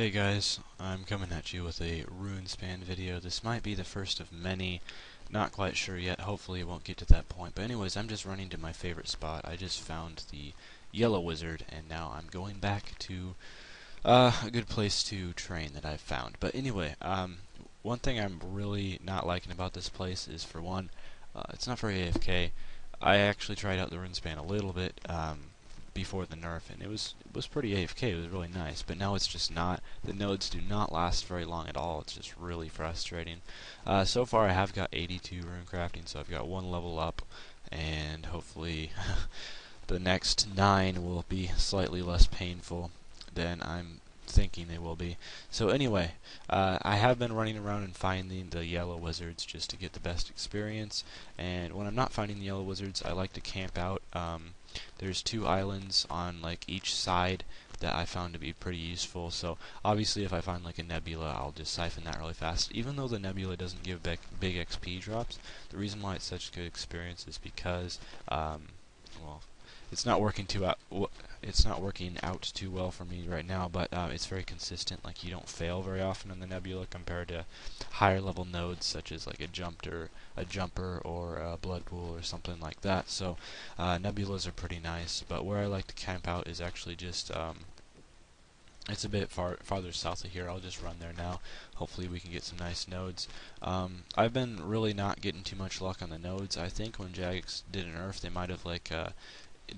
Hey guys, I'm coming at you with a Runespan video. This might be the first of many, not quite sure yet, hopefully it won't get to that point. But anyways, I'm just running to my favorite spot. I just found the yellow wizard, and now I'm going back to a good place to train that I've found. But anyway, one thing I'm really not liking about this place is, for one, it's not very AFK. I actually tried out the Runespan a little bit, before the nerf, and it was pretty AFK. It was really nice, but now it's just not. The nodes do not last very long at all. It's just really frustrating. So far, I have got 82 rune crafting, so I've got one level up, and hopefully the next 9 will be slightly less painful than I'm thinking they will be. So anyway, I have been running around and finding the yellow wizards just to get the best experience, and when I'm not finding the yellow wizards, I like to camp out. There's 2 islands on like each side that I found to be pretty useful. So obviously if I find like a nebula, I'll just siphon that really fast. Even though the nebula doesn't give big XP drops, the reason why it's such a good experience is because well, it's not working out too well for me right now, but it's very consistent. Like, you don't fail very often in the nebula compared to higher level nodes such as like a jumper or a blood pool or something like that. So nebulas are pretty nice, but where I like to camp out is actually just it's a bit farther south of here. I'll just run there now. Hopefully we can get some nice nodes. I've been really not getting too much luck on the nodes. I think when Jagex did a nerf, they might have like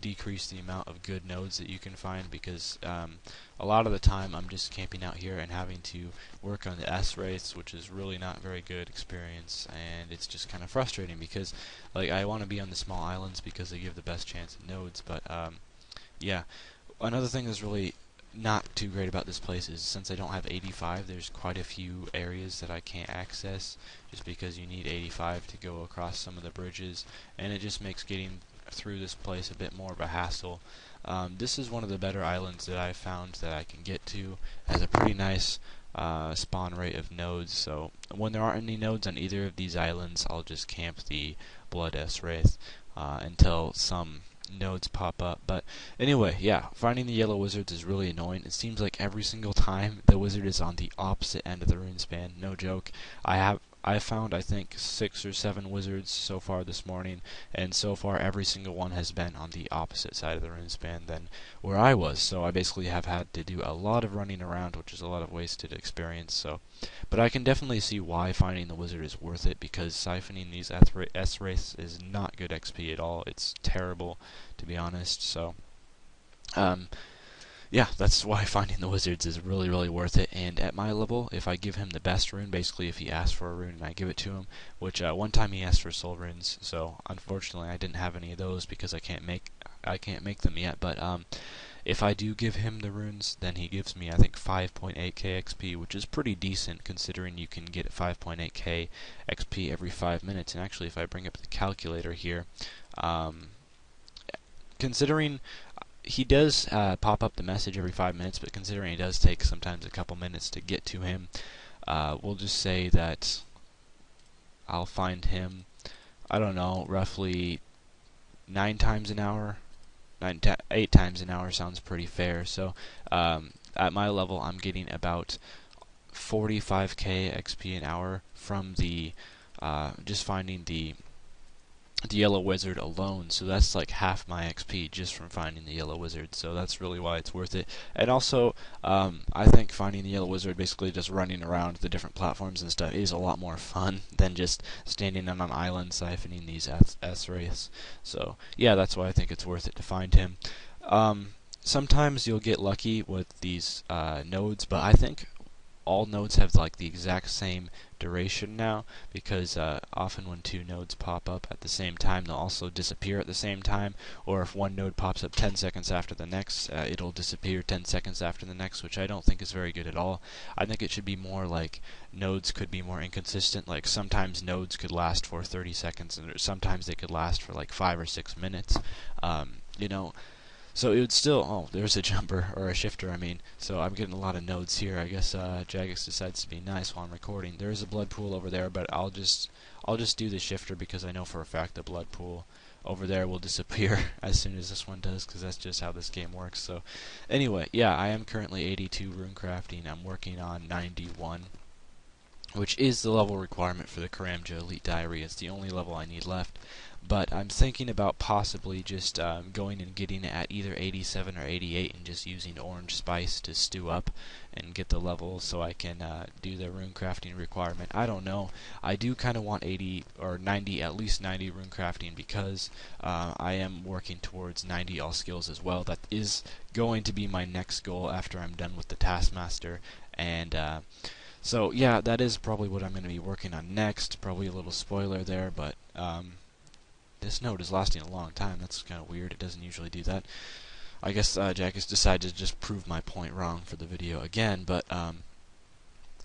decrease the amount of good nodes that you can find, because a lot of the time I'm just camping out here and having to work on the S-Wraiths, which is really not very good experience, and it's just kind of frustrating because like I want to be on the small islands because they give the best chance at nodes. But yeah, another thing that's really not too great about this place is, since I don't have 85, there's quite a few areas that I can't access just because you need 85 to go across some of the bridges, and it just makes getting through this place a bit more of a hassle. This is one of the better islands that I've found that I can get to. It has a pretty nice spawn rate of nodes, so when there aren't any nodes on either of these islands, I'll just camp the Blood S-Wraith until some nodes pop up. But anyway, yeah, finding the yellow wizards is really annoying. It seems like every single time the wizard is on the opposite end of the Runespan. No joke. I found, I think, 6 or 7 wizards so far this morning, and so far every single one has been on the opposite side of the Runespan than where I was. So I basically have had to do a lot of running around, which is a lot of wasted experience. So, but I can definitely see why finding the wizard is worth it, because siphoning these S-Wraiths is not good XP at all. It's terrible, to be honest. So, yeah, that's why finding the wizards is really, really worth it. And at my level, if I give him the best rune, basically if he asks for a rune and I give it to him, which one time he asked for soul runes, so unfortunately I didn't have any of those because I can't make them yet. But if I do give him the runes, then he gives me, I think, 5.8k XP, which is pretty decent considering you can get 5.8k XP every 5 minutes. And actually, if I bring up the calculator here, considering he does pop up the message every 5 minutes, but considering it does take sometimes a couple minutes to get to him, we'll just say that I'll find him, I don't know, roughly 9 times an hour. 8 times an hour sounds pretty fair. So at my level, I'm getting about 45k XP an hour from the just finding the yellow wizard alone. So that's like half my XP just from finding the yellow wizard. So that's really why it's worth it. And also, I think finding the yellow wizard, basically just running around the different platforms and stuff, is a lot more fun than just standing on an island siphoning these S-Wraiths. So yeah, that's why I think it's worth it to find him. Sometimes you'll get lucky with these nodes, but I think all nodes have like the exact same duration now, because often when 2 nodes pop up at the same time, they'll also disappear at the same time. Or if one node pops up 10 seconds after the next, it'll disappear 10 seconds after the next, which I don't think is very good at all. I think it should be more like nodes could be more inconsistent. Like sometimes nodes could last for 30 seconds, and sometimes they could last for like 5 or 6 minutes. You know, so it would still, oh, there's a jumper, or a shifter, I mean. So I'm getting a lot of nodes here. I guess Jagex decides to be nice while I'm recording. There is a blood pool over there, but I'll just do the shifter because I know for a fact the blood pool over there will disappear as soon as this one does, because that's just how this game works. So anyway, yeah, I am currently 82 rune crafting. I'm working on 91, which is the level requirement for the Karamja Elite Diary. It's the only level I need left. But I'm thinking about possibly just going and getting it at either 87 or 88 and just using orange spice to stew up and get the level so I can do the rune crafting requirement. I don't know. I do kind of want 80 or 90, at least 90 rune crafting, because I am working towards 90 all skills as well. That is going to be my next goal after I'm done with the Taskmaster. And so yeah, that is probably what I'm going to be working on next. Probably a little spoiler there, but this node is lasting a long time. That's kind of weird. It doesn't usually do that. I guess Jack has decided to just prove my point wrong for the video again, but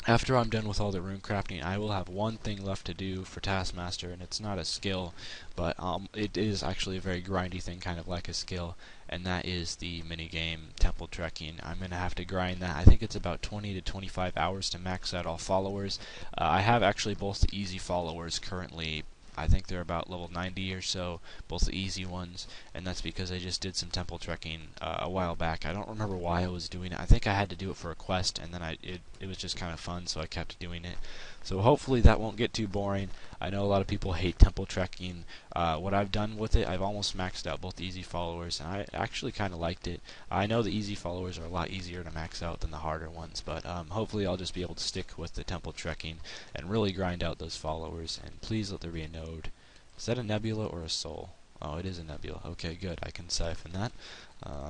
after I'm done with all the rune crafting, I will have one thing left to do for Taskmaster, and it's not a skill, but it is actually a very grindy thing, kind of like a skill, and that is the minigame temple trekking. I'm going to have to grind that. I think it's about 20 to 25 hours to max out all followers. I have actually both the easy followers currently. I think they're about level 90 or so, both the easy ones, and that's because I just did some temple trekking a while back. I don't remember why I was doing it. I think I had to do it for a quest, and then it was just kind of fun, so I kept doing it. So hopefully that won't get too boring. I know a lot of people hate temple trekking. What I've done with it, I've almost maxed out both the easy followers, and I actually kind of liked it. I know the easy followers are a lot easier to max out than the harder ones, but hopefully I'll just be able to stick with the temple trekking and really grind out those followers. And please let there be a node. Is that a nebula or a soul? Oh, it is a nebula. Okay, good. I can siphon that.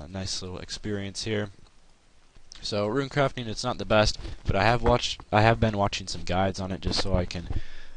Nice little experience here. So rune crafting, it's not the best, but I have been watching some guides on it just so I can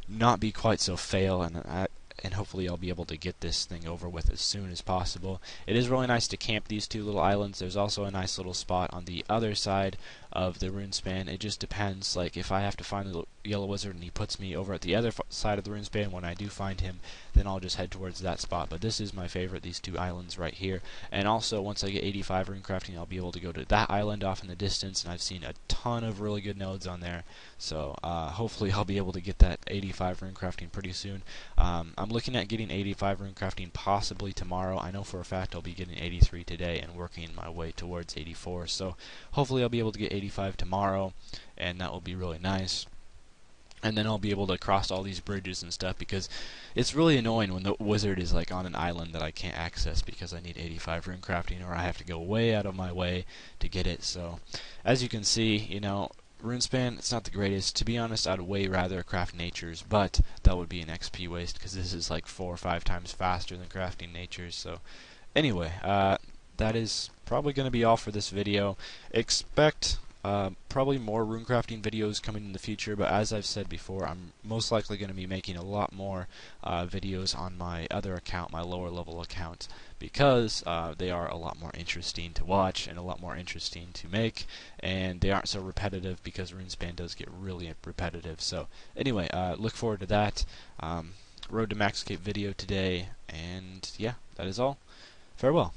not be quite so fail, and hopefully I'll be able to get this thing over with as soon as possible. It is really nice to camp these two little islands. There's also a nice little spot on the other side of the Runespan. It just depends, like if I have to find the yellow wizard and he puts me over at the other side of the Runespan, when I do find him, then I'll just head towards that spot. But this is my favorite, these two islands right here. And also, once I get 85 rune crafting, I'll be able to go to that island off in the distance, and I've seen a ton of really good nodes on there. So hopefully I'll be able to get that 85 rune crafting pretty soon. I'm looking at getting 85 rune crafting possibly tomorrow. I know for a fact I'll be getting 83 today and working my way towards 84. So hopefully I'll be able to get 85 tomorrow, and that will be really nice. And then I'll be able to cross all these bridges and stuff, because it's really annoying when the wizard is like on an island that I can't access because I need 85 rune crafting, or I have to go way out of my way to get it. So as you can see, you know, Runespan, it's not the greatest. To be honest, I'd way rather craft natures, but that would be an XP waste because this is like 4 or 5 times faster than crafting natures. So anyway, that is probably going to be all for this video. Expect probably more runecrafting videos coming in the future, but as I've said before, I'm most likely going to be making a lot more videos on my other account, my lower level account, because they are a lot more interesting to watch and a lot more interesting to make, and they aren't so repetitive, because Runespan does get really repetitive. So anyway, look forward to that. Road to Max Cape video today, and yeah, that is all. Farewell.